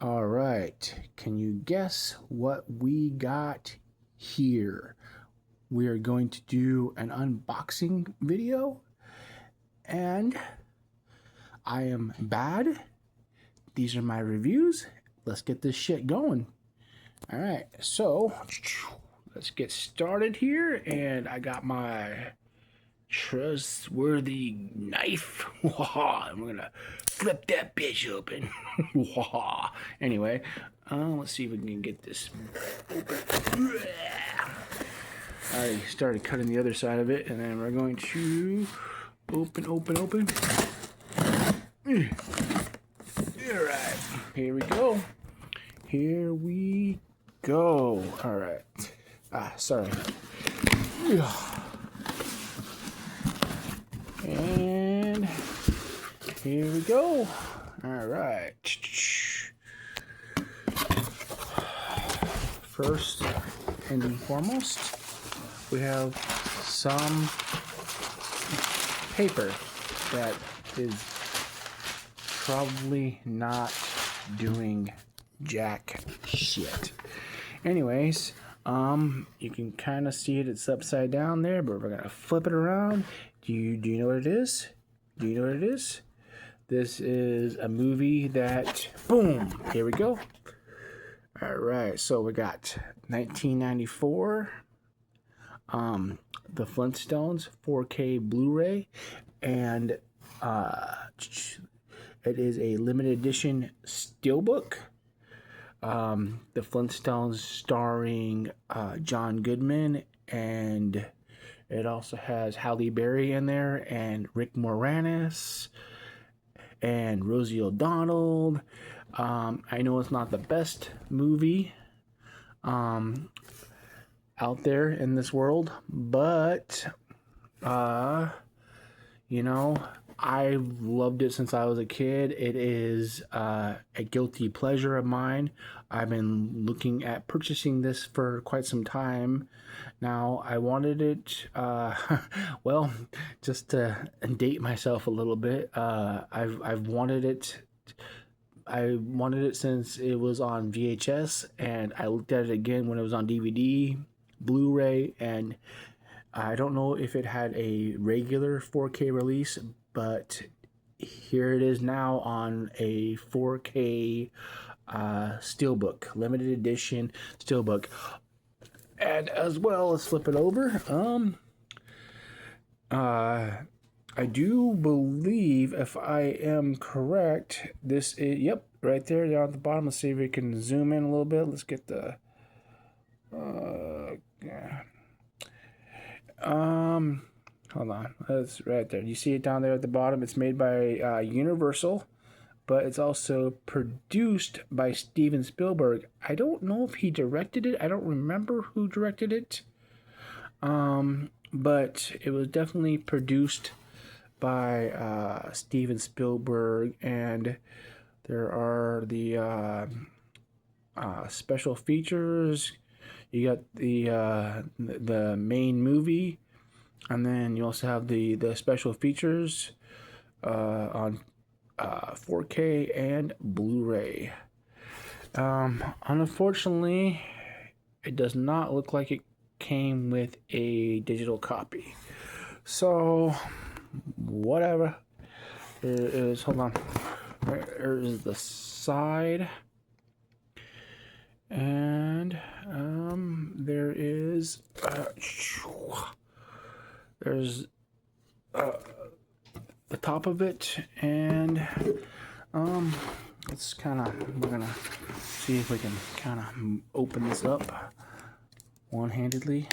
All right, can you guess what we got here? We are going to do an unboxing video, and I am B.A.D. These are my reviews. Let's get this shit going. All right, so let's get started here, and I got my trustworthy knife. I'm gonna flip that bitch open. Anyway, let's see if we can get this open. I started cutting the other side of it, and then we're going to open. All right, here we go. All right. Sorry. And here we go. All right. First and foremost, we have some paper that is probably not doing jack shit. Anyways, you can kind of see it. It's upside down there, but we're gonna flip it around. Do you know what it is? Do you know what it is? This is a movie that, boom, here we go. All right, so we got 1994, the Flintstones 4K Blu-ray, and it is a limited edition steelbook. The Flintstones starring John Goodman, and it also has Halle Berry in there, and Rick Moranis, and Rosie O'Donnell. I know it's not the best movie out there in this world, but you know, I've loved it since I was a kid. It is a guilty pleasure of mine. I've been looking at purchasing this for quite some time now. I wanted it, well, just to date myself a little bit. I've wanted it. I wanted it since it was on VHS, and I looked at it again when it was on DVD, Blu-ray, and I don't know if it had a regular 4K release, but here it is now on a 4K steelbook, limited edition steelbook. And as well, let's flip it over. I do believe, if I am correct, this is, yep, right there down at the bottom. Let's see if we can zoom in a little bit. Let's get the yeah. Hold on. That's right there. You see it down there at the bottom. It's made by Universal, but it's also produced by Steven Spielberg. I don't know if he directed it. I don't remember who directed it. But it was definitely produced by Steven Spielberg, and there are the special features. You got the main movie, and then you also have the special features on 4K and Blu-ray. Unfortunately, it does not look like it came with a digital copy. So, whatever. There is, hold on. There is the side. And there is there's the top of it, and it's kind of, we're gonna see if we can kind of open this up one-handedly.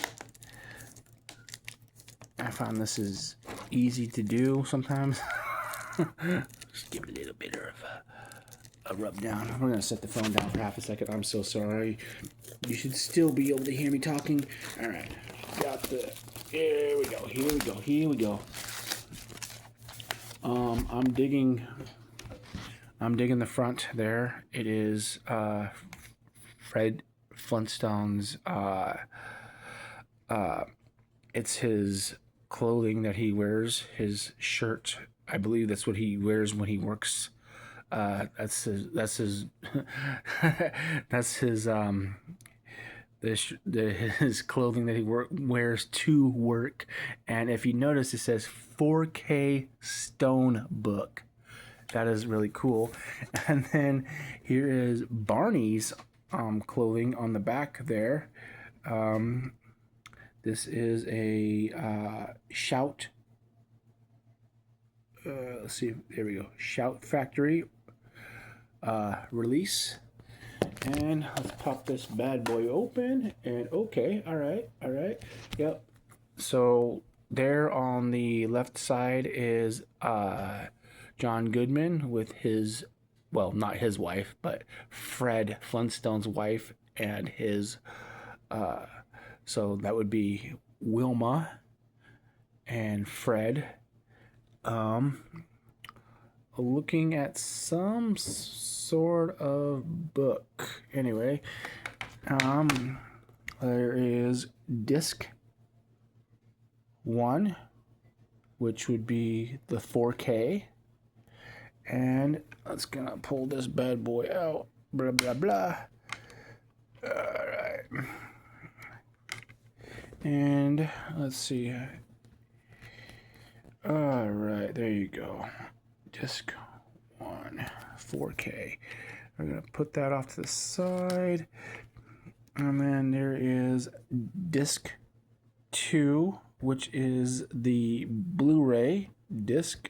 I found this is easy to do sometimes. Just give it a little bit of a rub down. We're gonna set the phone down for half a second. I'm so sorry. You should still be able to hear me talking. All right, got the. Here we go. I'm digging the front there. It is Fred Flintstone's. It's his clothing that he wears. His shirt. I believe that's what he wears when he works That's his that's his clothing that he wears to work. And if you notice, it says 4K Stonebook. That is really cool. And then here is Barney's clothing on the back there. This is a Shout. Let's see. There we go. Shout Factory release. And let's pop this bad boy open. And okay, all right. Yep. So there on the left side is John Goodman with his, well, not his wife, but Fred Flintstone's wife and his, so that would be Wilma and Fred. Looking at some sort of book. Anyway, there is disc 1, which would be the 4K. And let's gonna pull this bad boy out. Blah blah blah. All right. And let's see. All right, there you go. Disc 1, 4K. We're gonna put that off to the side. And then there is disc 2, which is the Blu-ray disc.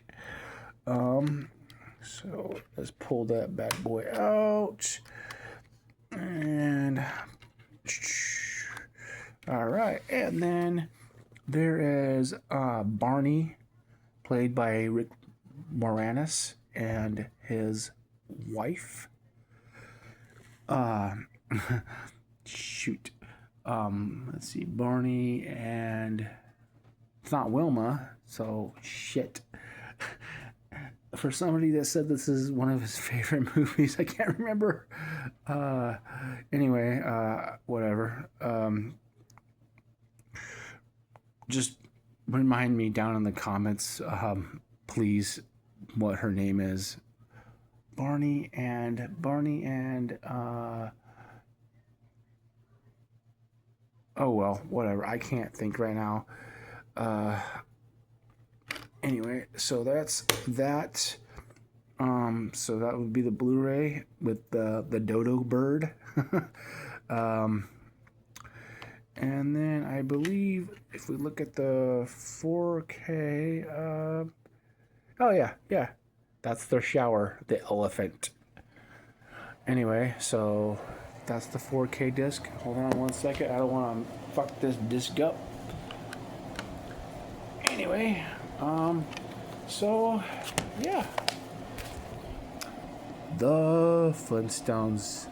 So let's pull that bad boy out. And all right, and then there is Barney, played by Rick Moranis, and his wife. Shoot. Let's see, Barney, and it's not Wilma, so shit. For somebody that said this is one of his favorite movies, I can't remember. Anyway, whatever. Just remind me down in the comments, please, what her name is. Barney and oh well, whatever. I can't think right now. Anyway, so that's that. So that would be the Blu-ray with the dodo bird. And then I believe if we look at the 4K, oh yeah, that's their shower, the elephant. Anyway, so that's the 4K disc. Hold on one second. I don't want to fuck this disc up. Anyway, so yeah, the Flintstones.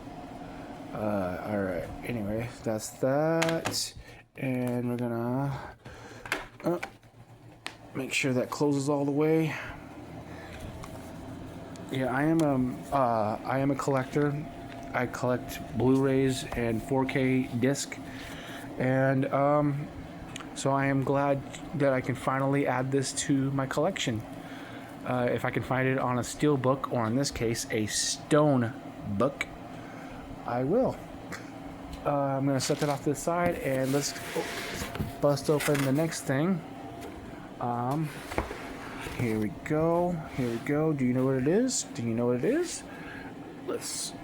All right. Anyway, that's that, and we're gonna make sure that closes all the way. Yeah, I am a collector. I collect Blu-rays and 4K disc, and so I am glad that I can finally add this to my collection. If I can find it on a Steelbook, or in this case, a Stonebook, I will. I'm going to set that off to the side, and let's bust open the next thing. Here we go. Do you know what it is?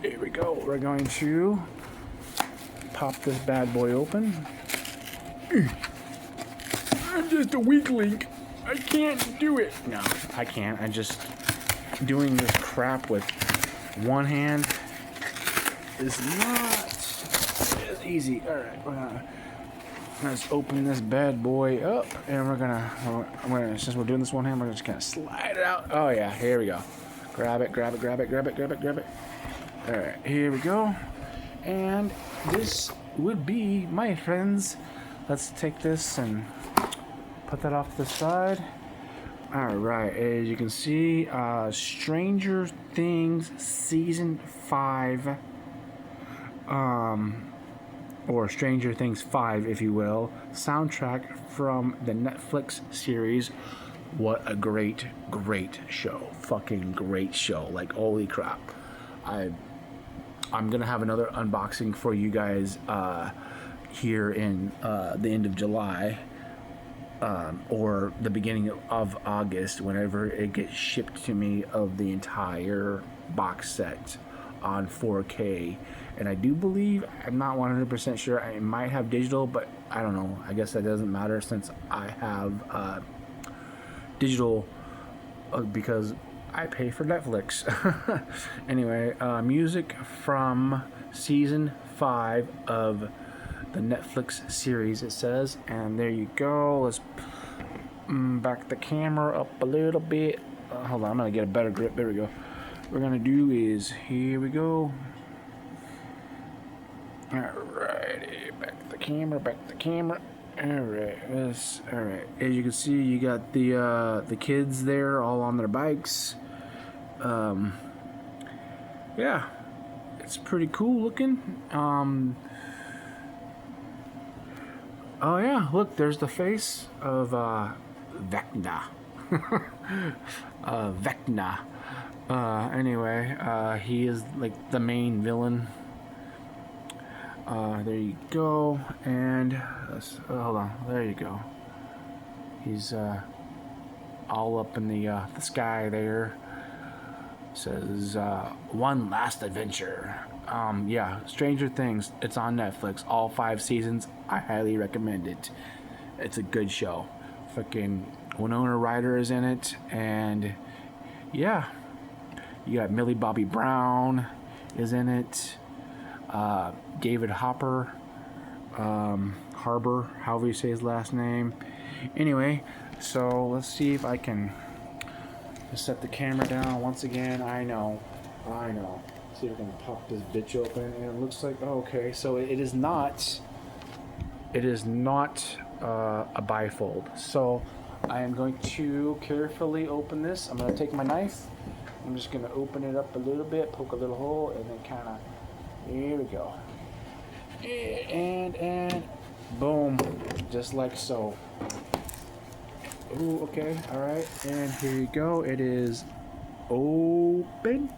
Here we go. We're going to pop this bad boy open. I'm just a weak link. I can't do it. No, I can't. I'm just doing this crap with one hand is not as easy. All right, let's open this bad boy up, and we're gonna since we're doing this one hand, we're just gonna slide it out. Oh yeah, here we go. Grab it. All right, here we go. And this would be, my friends. Let's take this and put that off to the side. All right, as you can see, Stranger Things Season 5, or Stranger Things 5, if you will, soundtrack from the Netflix series what a great show. Fucking great show. Like, holy crap. I'm gonna have another unboxing for you guys here in the end of July, or the beginning of August, whenever it gets shipped to me, of the entire box set on 4K. And I do believe, I'm not 100% sure, I might have digital, but I don't know. I guess that doesn't matter since I have digital, because I pay for Netflix. Anyway, music from season 5 of the Netflix series, it says. And there you go. Let's back the camera up a little bit. Hold on, I'm gonna get a better grip. There we go. What we're gonna do is, here we go. Alrighty, back the camera. Alright, alright. As you can see, you got the kids there, all on their bikes. Yeah, it's pretty cool looking. Oh yeah, look, there's the face of Vecna. Vecna. Anyway, he is like the main villain. There you go, and hold on, there you go. He's all up in the sky there. Says one last adventure. Yeah, Stranger Things. It's on Netflix. All 5 seasons. I highly recommend it. It's a good show. Fucking Winona Ryder is in it, and yeah, you got Millie Bobby Brown is in it. David Harbor, however you say his last name. Anyway, so let's see if I can just set the camera down once again. I know. See if I can pop this bitch open, and it looks like, oh, okay, so it is not a bifold. So I am going to carefully open this. I'm going to take my knife. I'm just going to open it up a little bit, poke a little hole, and then kind of, here we go. And boom, just like so. Ooh, okay, all right, and here you go. It is open.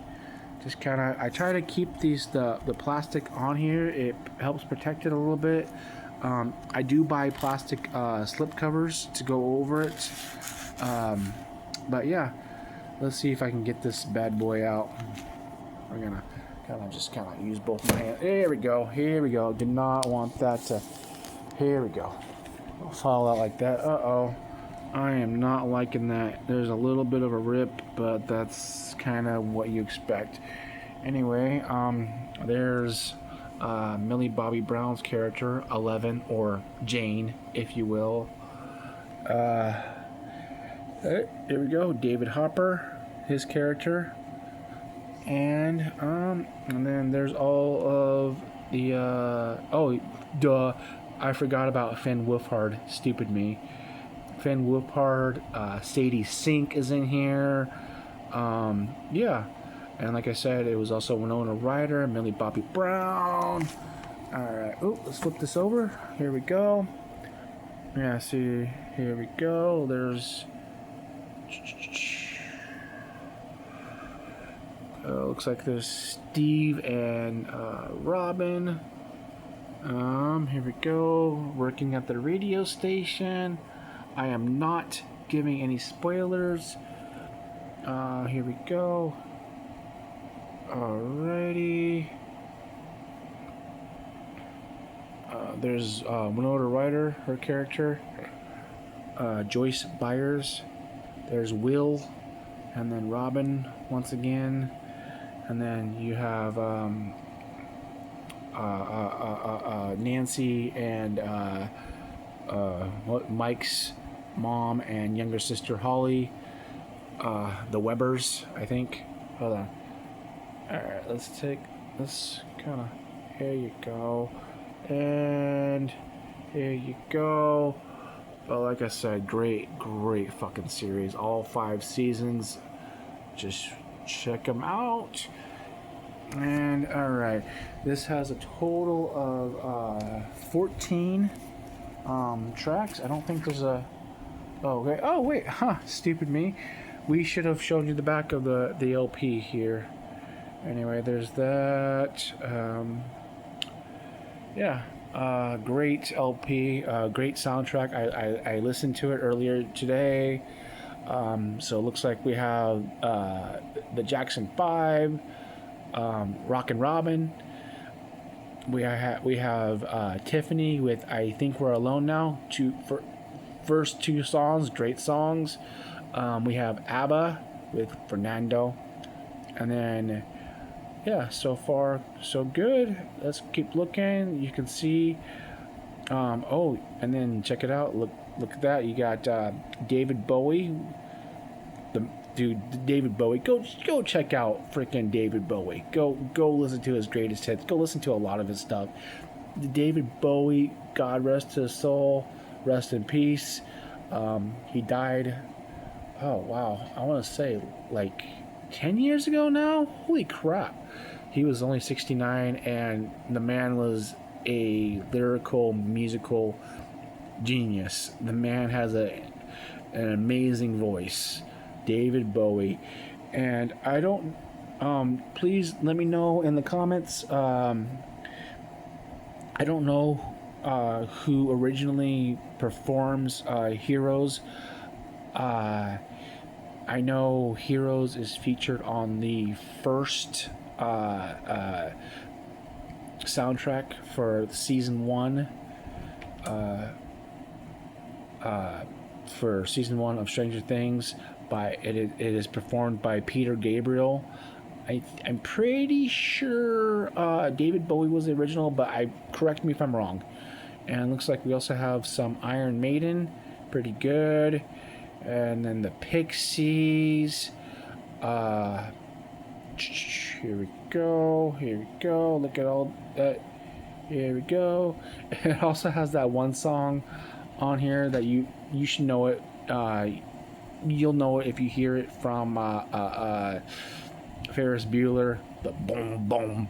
Just kind of, I try to keep the plastic on here. It helps protect it a little bit. I do buy plastic slip covers to go over it. But yeah, let's see if I can get this bad boy out. We're gonna kind of use both my hands. Here we go. Did not want that to, here we go. Fall out like that. Uh-oh. I am not liking that. There's a little bit of a rip, but that's kind of what you expect. Anyway, there's Millie Bobby Brown's character, 11, or Jane, if you will. Here we go. David Hopper, his character. And then there's all of the oh duh, I forgot about Finn Wolfhard. Stupid me. Finn Wolfhard, Sadie Sink is in here. Yeah, and like I said, it was also Winona Ryder, Millie Bobby Brown. All right. Oh, let's flip this over. Here we go. Yeah. See. Here we go. There's. Looks like there's Steve and Robin. Here we go. Working at the radio station. I am not giving any spoilers. Here we go. Alrighty. There's Winona Ryder, her character. Joyce Byers. There's Will. And then Robin once again. And then you have Nancy and Mike's mom and younger sister Holly. The Webbers, I think. Hold on. Alright, let's kind of, here you go. And here you go. But like I said, great fucking series. All 5 seasons. Just check them out. And alright, this has a total of 14 tracks. I don't think there's a Oh, okay. Oh, wait. Huh. Stupid me. We should have shown you the back of the LP here. Anyway, there's that. Yeah. Great LP. Great soundtrack. I listened to it earlier today. So it looks like we have the Jackson 5, Rockin' Robin. We have Tiffany with I Think We're Alone Now. First two songs, great songs. We have ABBA with Fernando. And then, yeah, so far, so good. Let's keep looking. You can see, oh, and then check it out. Look at that. You got David Bowie. David Bowie. Go check out freaking David Bowie. Go listen to his greatest hits. Go listen to a lot of his stuff. David Bowie, God rest his soul, rest in peace. He died. Oh wow, I want to say like 10 years ago now. Holy crap! He was only 69, and the man was a lyrical, musical genius. The man has an amazing voice. David Bowie. And I don't, please let me know in the comments. I don't know who originally performs Heroes. I know Heroes is featured on the first soundtrack for season 1. For season 1 of Stranger Things. It is performed by Peter Gabriel. I'm pretty sure David Bowie was the original, but correct me if I'm wrong. And it looks like we also have some Iron Maiden, pretty good. And then the Pixies. Here we go. Look at all that. Here we go. It also has that one song on here that you should know it. You'll know it if you hear it from Ferris Bueller. The boom boom.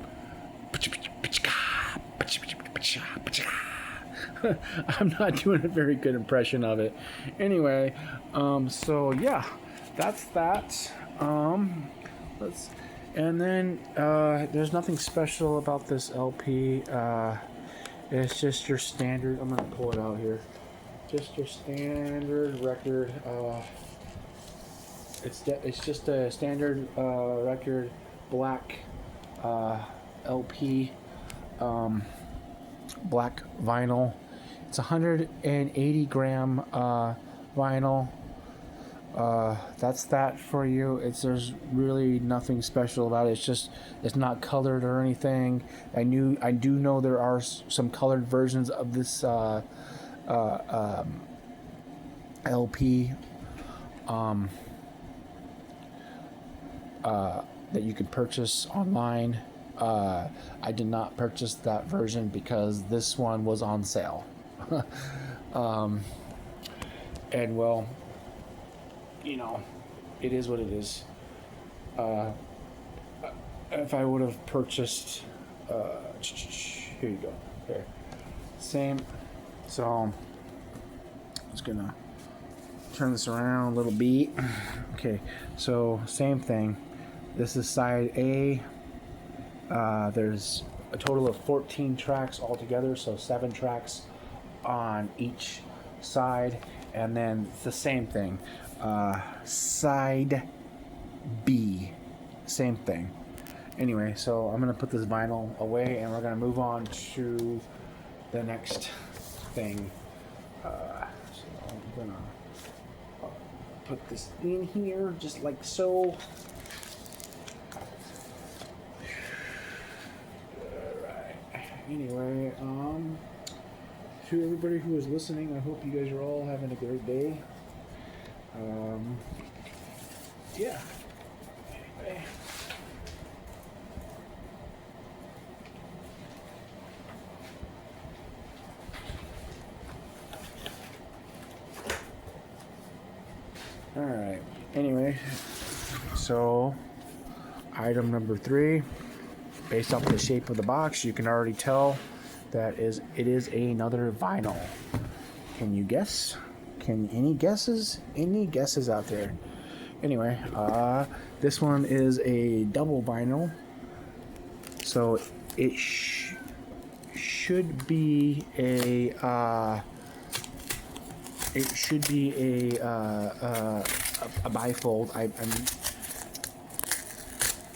I'm not doing a very good impression of it. Anyway, so yeah, that's that. And then there's nothing special about this LP. It's just your standard. I'm gonna pull it out here. Just your standard record. It's just a standard record, black LP, black vinyl. It's 180 gram vinyl. That's that for you. There's really nothing special about it. It's not colored or anything. I do know there are some colored versions of this LP. That you can purchase online. I did not purchase that version because this one was on sale. And well, it is what it is. If I would have purchased, here you go. Okay, same. So I'm just gonna turn this around a little bit. Okay, so same thing. This is side A. There's a total of 14 tracks altogether, so 7 tracks on each side, and then it's the same thing. Side B, same thing. Anyway, so I'm gonna put this vinyl away, and we're gonna move on to the next thing. So I'm gonna put this in here, just like so. Anyway, to everybody who is listening, I hope you guys are all having a great day. Yeah. Anyway. Alright. Anyway, so item number 3. Based off the shape of the box, you can already tell that it is another vinyl. Can you guess? Can any guesses? Any guesses out there? Anyway, this one is a double vinyl, so it should be a bifold. I'm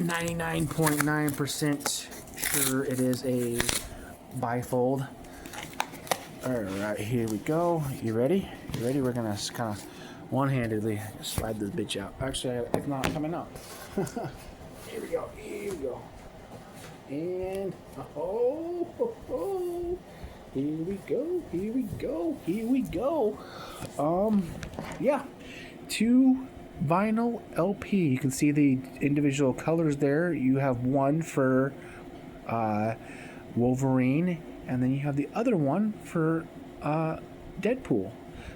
99.9% sure it is a bifold. Alright, here we go. You ready? You ready? We're gonna kind of one-handedly slide this bitch out. Actually, it's not coming out. Here we go. Here we go. And here we go. Here we go. Here we go. Yeah, 2 vinyl LP. You can see the individual colors there. You have one for Wolverine, and then you have the other one for Deadpool.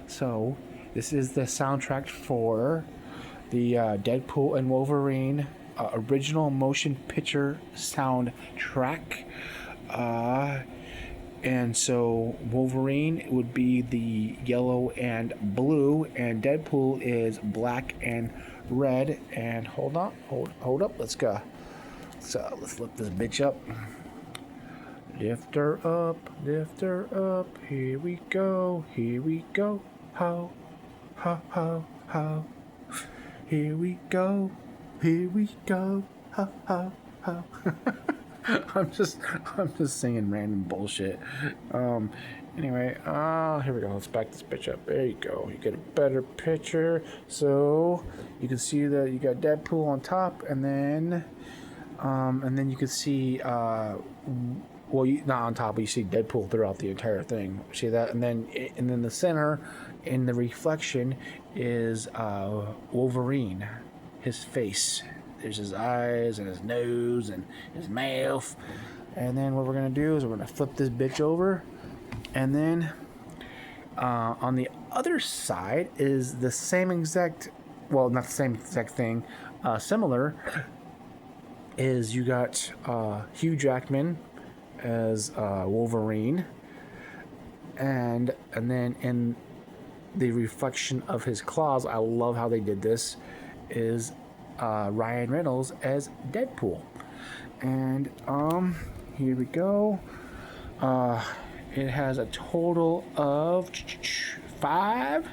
So this is the soundtrack for the Deadpool and Wolverine original motion picture soundtrack. And so Wolverine would be the yellow and blue, and Deadpool is black and red. And hold up, let's go. So let's lift this bitch up. Lift her up, here we go, how, here we go, how. I'm just singing random bullshit. Anyway, here we go. Let's back this bitch up. There you go. You get a better picture. So you can see that you got Deadpool on top, and then you can see not on top, but you see Deadpool throughout the entire thing. See that? And then the center, in the reflection, is Wolverine, his face. There's his eyes and his nose and his mouth. And then what we're gonna do is we're gonna flip this bitch over, and then on the other side is the same exact, well, not the same exact thing, similar. Is you got Hugh Jackman as Wolverine, and then in the reflection of his claws, I love how they did this, is Ryan Reynolds as Deadpool. And here we go. It has a total of 5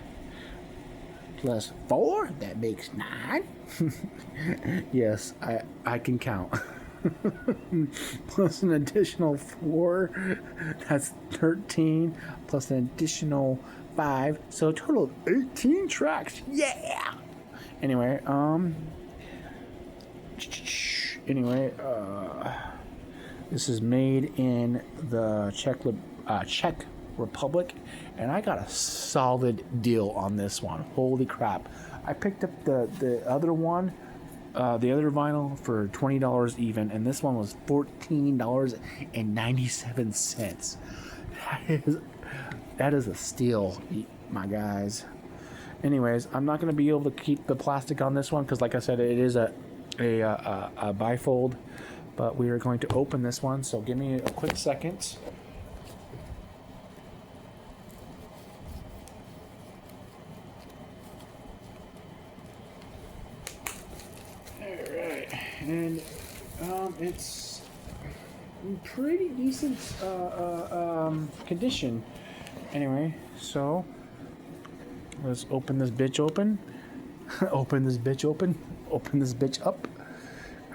plus 4, that makes 9. Yes, I can count. Plus an additional 4, that's 13, plus an additional 5, so a total of 18 tracks. Yeah. Anyway, this is made in the Czech Republic, and I got a solid deal on this one. Holy crap. I picked up the other one, the other vinyl, for $20 even, and this one was $14.97. That is a steal, my guys. Anyways, I'm not going to be able to keep the plastic on this one because, like I said, it is a bifold, but we are going to open this one, so give me a quick second. Alright, and it's in pretty decent condition. Anyway, so let's open this bitch open. Open this bitch up.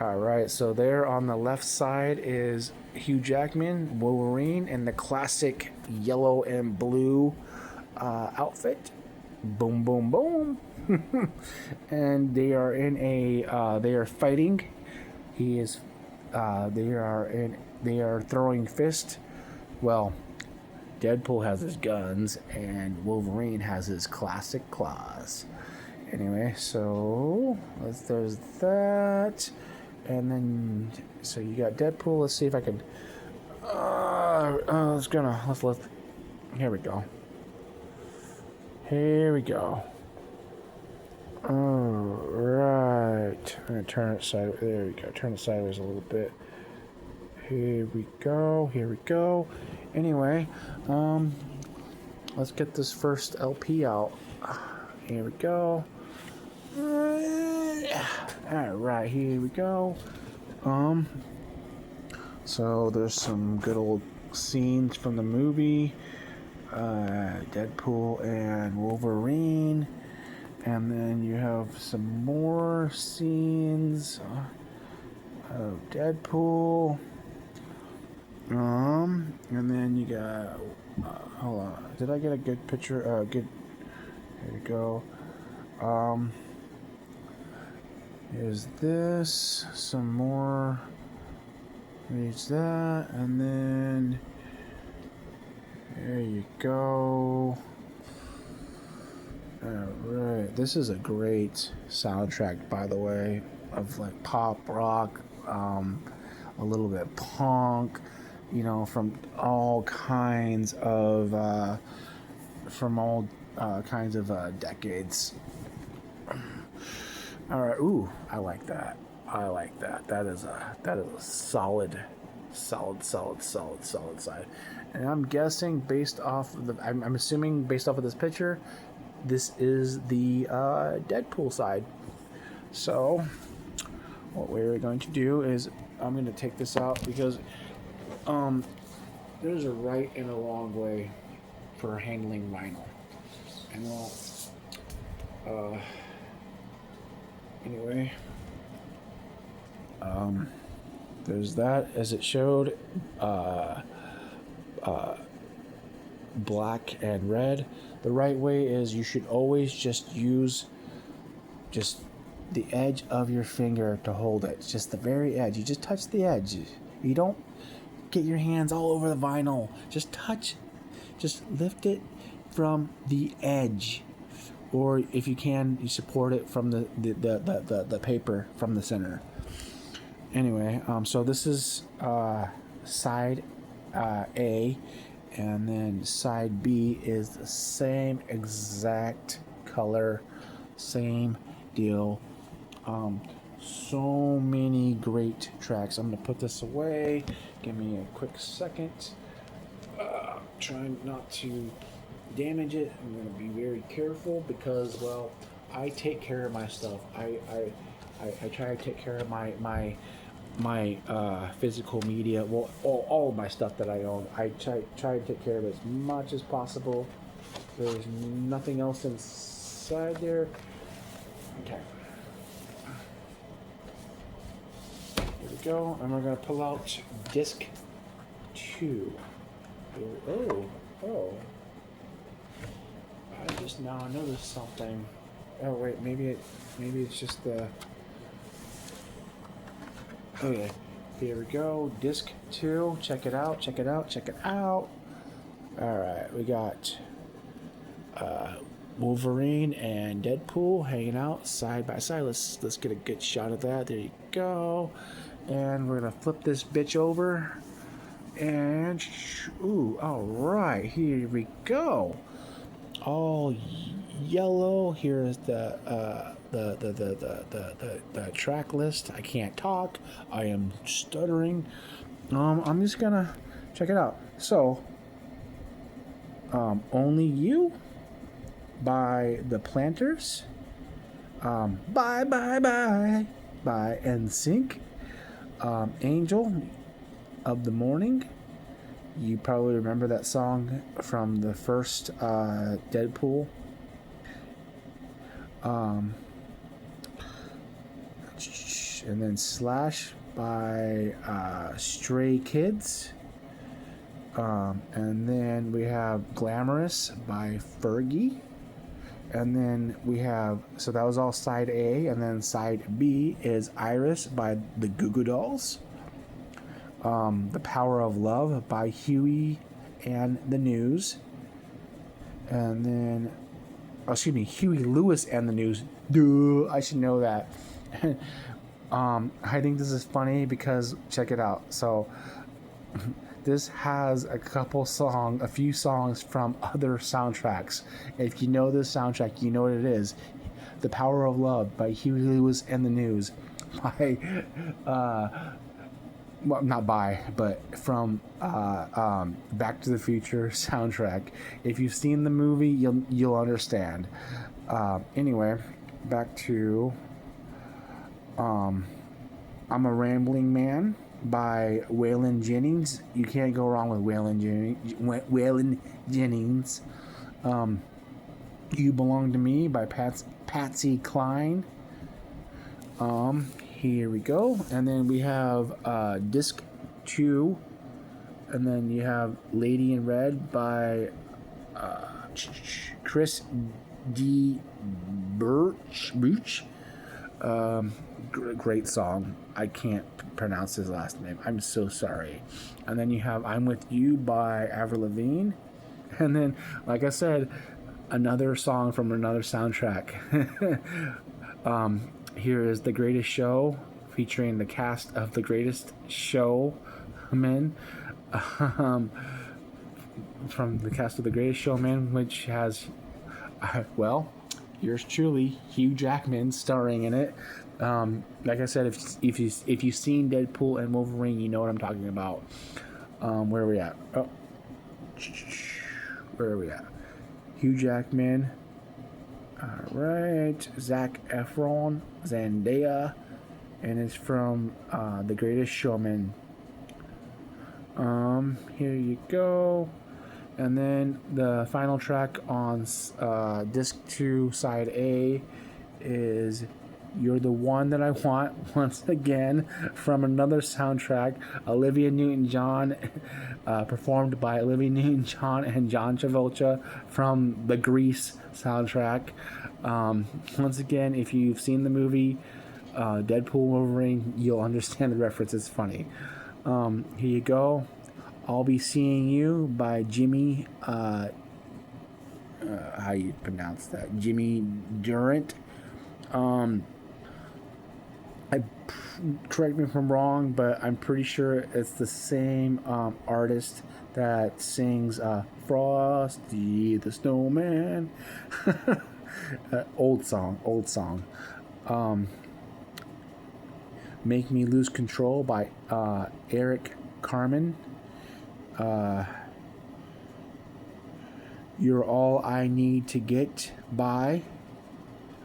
Alright, so there on the left side is Hugh Jackman, Wolverine, in the classic yellow and blue outfit. Boom, boom, boom. And they are in they are fighting. They are throwing fists. Well, Deadpool has his guns and Wolverine has his classic claws. Anyway, so there's that, and then so you got Deadpool. Let's see if I can. Here we go. Here we go. All right. I'm gonna turn it sideways. There we go. Turn it sideways a little bit. Here we go. Here we go. Anyway, let's get this first LP out. Here we go. All right, here we go. So there's some good old scenes from the movie, Deadpool and Wolverine, and then you have some more scenes of Deadpool. And then you got. Hold on. Did I get a good picture? Good. Here we go. Here's this. Some more. There's that, and then there you go. Alright, this is a great soundtrack, by the way, of like pop rock, a little bit punk, from all kinds of decades. All right, ooh, I like that. That is a solid side. And I'm guessing based off of I'm assuming based off of this picture, this is the Deadpool side. So what we're going to do is I'm going to take this out because there's a right and a wrong way for handling vinyl. And anyway, there's that as it showed, black and red. The right way is you should always just use just the edge of your finger to hold it. Just the very edge. You just touch the edge. You don't get your hands all over the vinyl. Just lift it from the edge. Or if you can, you support it from the paper from the center. Anyway, so this is side A, and then side B is the same exact color, same deal. So many great tracks. I'm gonna put this away. Give me a quick second. Trying not to damage it. I'm going to be very careful because, well, I take care of my stuff. I try to take care of my physical media. Well, all of my stuff that I own. I try to take care of it as much as possible. There's nothing else inside there. Okay. Here we go. And we're going to pull out disc 2. Oh. I just now noticed something. Oh wait, maybe it's just the. Okay, here we go. Disc 2. Check it out. All right, we got Wolverine and Deadpool hanging out side by side. Let's get a good shot of that. There you go. And we're gonna flip this bitch over. And ooh, all right, here we go. All yellow. Here is the track list. I can't talk. I am stuttering. I'm just gonna check it out. So, Only You by the Planters. Bye by NSYNC. Angel of the Morning. You probably remember that song from the first Deadpool. And then Slash by Stray Kids. And then we have Glamorous by Fergie. And then we have, so that was all side A. And then side B is Iris by the Goo Goo Dolls. The Power of Love by Huey and the News. And then, Huey Lewis and the News. Duh, I should know that. I think this is funny because, check it out. So, this has a few songs from other soundtracks. If you know this soundtrack, you know what it is. The Power of Love by Huey Lewis and the News. By, well, not by, but from Back to the Future soundtrack. If you've seen the movie, you'll understand. Anyway, back to I'm a Rambling Man by Waylon Jennings. You can't go wrong with Waylon Jennings. You Belong to Me by Patsy Cline. Here we go. And then we have Disc 2. And then you have Lady in Red by Chris D. Birch. Great song. I can't pronounce his last name. I'm so sorry. And then you have I'm With You by Avril Lavigne. And then, like I said, another song from another soundtrack. Here is The Greatest Show, featuring the cast of The Greatest Showman. From the cast of The Greatest Showman, which has, well, yours truly, Hugh Jackman starring in it. Like I said, if you've seen Deadpool and Wolverine, you know what I'm talking about. Where are we at? Oh, where are we at? Hugh Jackman. All right, Zac Efron, Zendaya, and it's from The Greatest Showman. Here you go. And then the final track on disc 2 side A is You're the One That I Want, once again from another soundtrack, Olivia Newton-John, performed by Olivia Newton-John and John Travolta from the Grease soundtrack. Once again, if you've seen the movie Deadpool Wolverine, you'll understand the reference. It's funny. Here you go. I'll Be Seeing You by Jimmy, how you pronounce that? Jimmy Durant. Correct me if I'm wrong, but I'm pretty sure it's the same artist that sings Frosty the Snowman. Old song. Make Me Lose Control by Eric Carmen. You're All I Need to Get By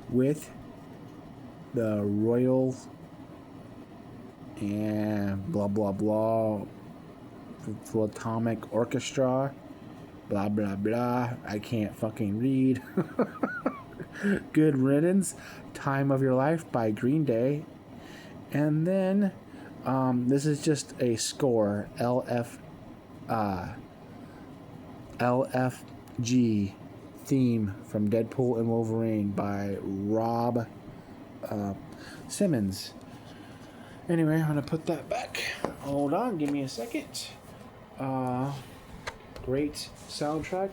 with the Royal and blah blah blah Philharmonic Orchestra, blah blah blah. I can't fucking read. Good Riddance, Time of Your Life by Green Day. And then this is just a score, LFG theme from Deadpool and Wolverine by Rob Simmons. Anyway, I'm gonna put that back. Hold on, give me a second. Great soundtrack.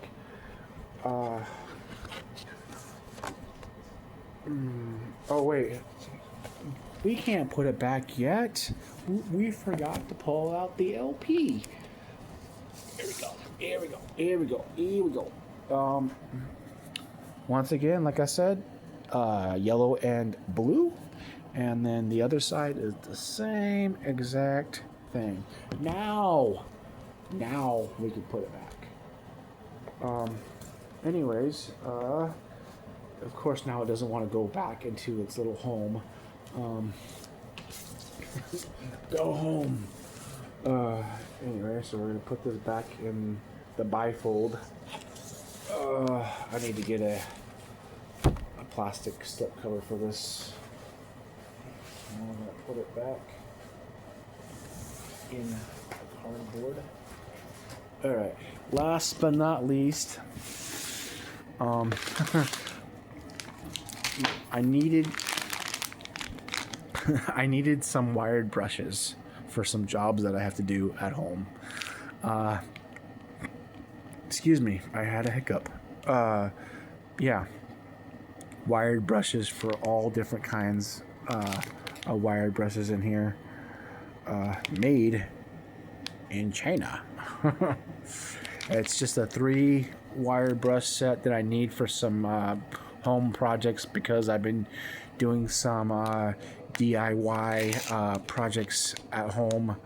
Oh wait, we can't put it back yet. We forgot to pull out the LP. Here we go. Once again, like I said, yellow and blue. And then the other side is the same exact thing. Now we can put it back. Anyways, of course now it doesn't want to go back into its little home. Go home. Anyway, so we're gonna put this back in the bifold. I need to get a plastic slip cover for this. I'm gonna put it back in the cardboard. Alright, last but not least, I needed some wired brushes for some jobs that I have to do at home. Excuse me, I had a hiccup. Yeah, wired brushes for all different kinds wired brushes in here, made in China. It's just a 3 wired brush set that I need for some home projects because I've been doing some DIY projects at home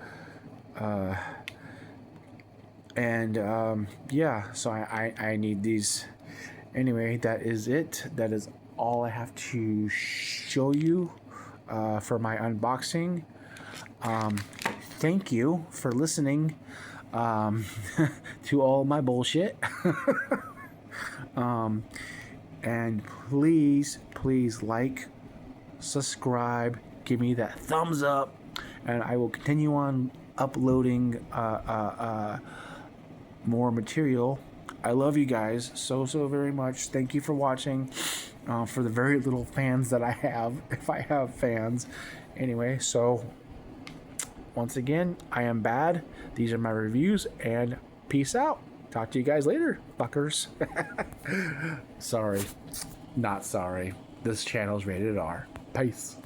And yeah, so I need these. Anyway, that is it. That is all I have to show you for my unboxing. Thank you for listening to all my bullshit. And please, please like, subscribe, give me that thumbs up, and I will continue on uploading more material. I love you guys so very much. Thank you for watching. For the very little fans that I have, if I have fans. Anyway, so once again, I am bad. These are my reviews, and peace out. Talk to you guys later, fuckers. Sorry. Not sorry. This channel's rated R. Peace.